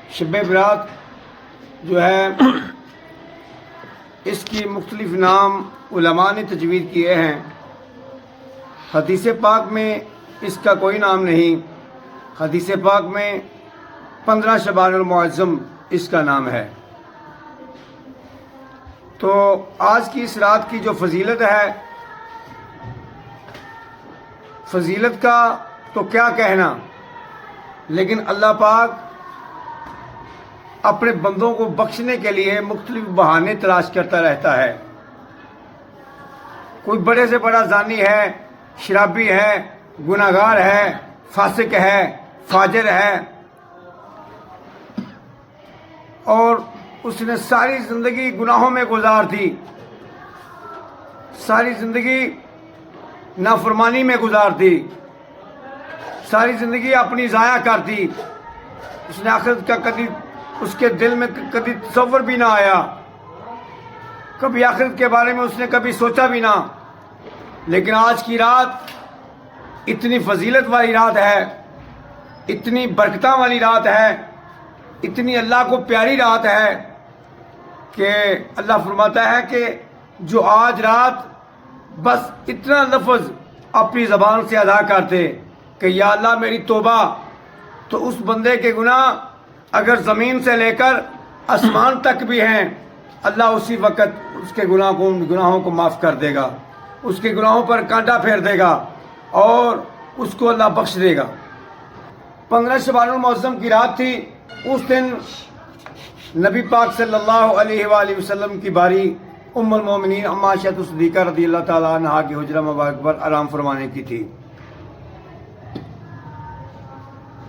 شب برات جو ہے اس کی مختلف نام علماء نے تجوید کیے ہیں۔ حدیث پاک میں اس کا کوئی نام نہیں۔ حدیث پاک میں 15 شعبان المعظم اس کا نام ہے۔ تو آج کی اس رات کی جو فضیلت ہے، فضیلت کا تو کیا کہنا، لیکن اللہ پاک اپنے بندوں کو بخشنے کے لیے مختلف بہانے تلاش کرتا رہتا ہے۔ کوئی بڑے سے بڑا زانی ہے، شرابی ہے، گناہگار ہے، فاسق ہے، فاجر ہے، اور اس نے ساری زندگی گناہوں میں گزار دی، ساری زندگی نافرمانی میں گزار دی، ساری زندگی اپنی ضائع کر دی۔ اس نے آخرت کا کبھی اس کے دل میں کبھی تصور بھی نہ آیا، کبھی آخرت کے بارے میں اس نے کبھی سوچا بھی نہ۔ لیکن آج کی رات اتنی فضیلت والی رات ہے، اتنی برکتاں والی رات ہے، اتنی اللہ کو پیاری رات ہے کہ اللہ فرماتا ہے کہ جو آج رات بس اتنا لفظ اپنی زبان سے ادا کرتے کہ یا اللہ میری توبہ، تو اس بندے کے گناہ اگر زمین سے لے کر آسمان تک بھی ہیں، اللہ اسی وقت اس کے گناہوں کو معاف کر دے گا، اس کے گناہوں پر کانٹا پھیر دے گا اور اس کو اللہ بخش دے گا۔ 15 شعبان المعظم کی رات تھی۔ اس دن نبی پاک صلی اللہ علیہ وآلہ وسلم کی باری ام المومنین ام عائشہ صدیقہ رضی اللہ تعالیٰ عنہا کی حجرہ مبارک پر آرام فرمانے کی تھی۔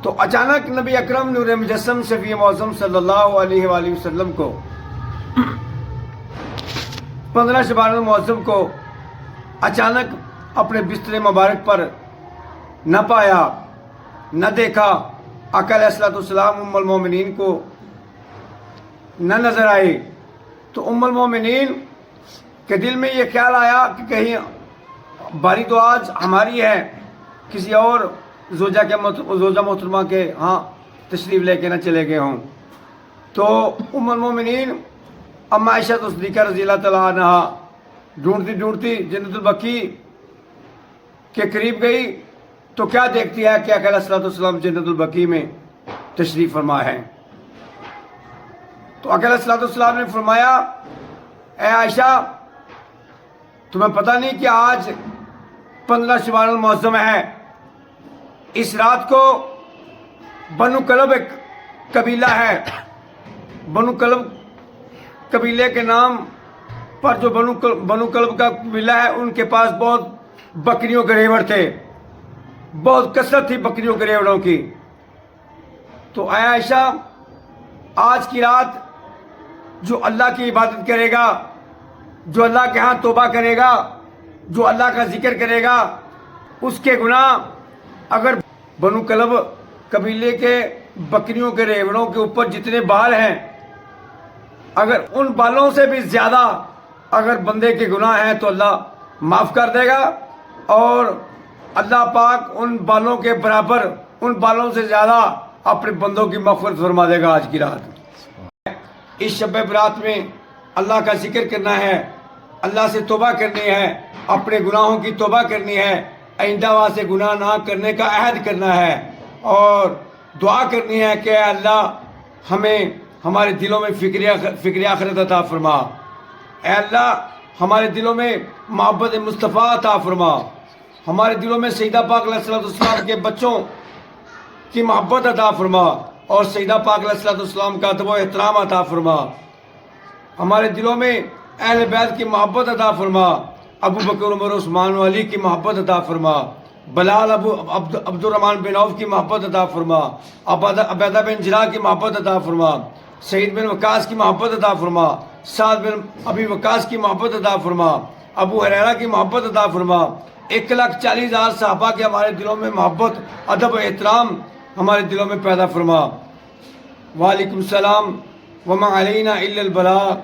تو اچانک نبی اکرم نور مجسم شفیع معظم صلی اللہ علیہ وآلہ وسلم کو 15 شعبان المعظم کو اچانک اپنے بستر مبارک پر نہ پایا، نہ دیکھا۔ آقا علیہ الصلوۃ والسلام ام المومنین کو نہ نظر آئے، تو ام المومنین کے دل میں یہ خیال آیا کہ کہیں باری تو آج ہماری ہے، کسی اور زوجہ محترمہ کے ہاں تشریف لے کے نہ چلے گئے ہوں۔ تو ام المومنین ام عائشہ صدیقہ رضی اللہ تعالیٰ عنہا ڈھونڈتی ڈھونڈتی جنت البقیع کے قریب گئی، تو کیا دیکھتی ہے کہ آقا علیہ الصلوۃ والسلام جنت البقیع میں تشریف فرما ہے۔ تو آقا علیہ الصلوۃ والسلام نے فرمایا، اے عائشہ تمہیں پتہ نہیں کہ آج 15 شعبان المعظم ہے؟ اس رات کو بنو کلب ایک قبیلہ ہے، بنو کلب قبیلے کے نام پر جو بنو کلب کا قبیلہ ہے، ان کے پاس بہت بکریوں کے ریوڑ تھے، بہت کثرت تھی بکریوں کے ریوڑوں کی۔ تو اے عائشہ آج کی رات جو اللہ کی عبادت کرے گا، جو اللہ کے ہاں توبہ کرے گا، جو اللہ کا ذکر کرے گا، اس کے گناہ اگر بنو کلب قبیلے کے بکریوں کے ریوڑوں کے اوپر جتنے بال ہیں، اگر ان بالوں سے بھی زیادہ اگر بندے کے گناہ ہیں تو اللہ معاف کر دے گا، اور اللہ پاک ان بالوں کے برابر، ان بالوں سے زیادہ اپنے بندوں کی مغفرت فرما دے گا۔ آج کی رات اس شب برات میں اللہ کا ذکر کرنا ہے، اللہ سے توبہ کرنی ہے، اپنے گناہوں کی توبہ کرنی ہے، آئندہ وہاں سے گناہ نہ کرنے کا عہد کرنا ہے، اور دعا کرنی ہے کہ اے اللہ ہمیں ہمارے دلوں میں فکر آخرت عطا فرما، اے اللہ ہمارے دلوں میں محبت مصطفیٰ عطا فرما، ہمارے دلوں میں سیدہ پاک علیہ الصلوۃ والسلام کے بچوں کی محبت عطا فرما، اور سیدہ پاک علیہ الصلوۃ والسلام کا ادب و احترام عطا فرما، ہمارے دلوں میں اہل بیت کی محبت عطا فرما، ابو بکر عمر عثمان و علی کی محبت عطا فرما، بلال عبد الرحمن بن عوف کی محبت عطا فرما، عبیدہ بن جراح کی محبت عطا فرما، سعید بن وقاص کی محبت عطا فرما، سعد بن ابی وقاص کی محبت عطا فرما، ابو ہریرہ کی محبت عطا فرما، 1,40,000 صحابہ کے ہمارے دلوں میں محبت، ادب و احترام ہمارے دلوں میں پیدا فرما۔ وعلیکم السلام وما علینا الا البلاغ۔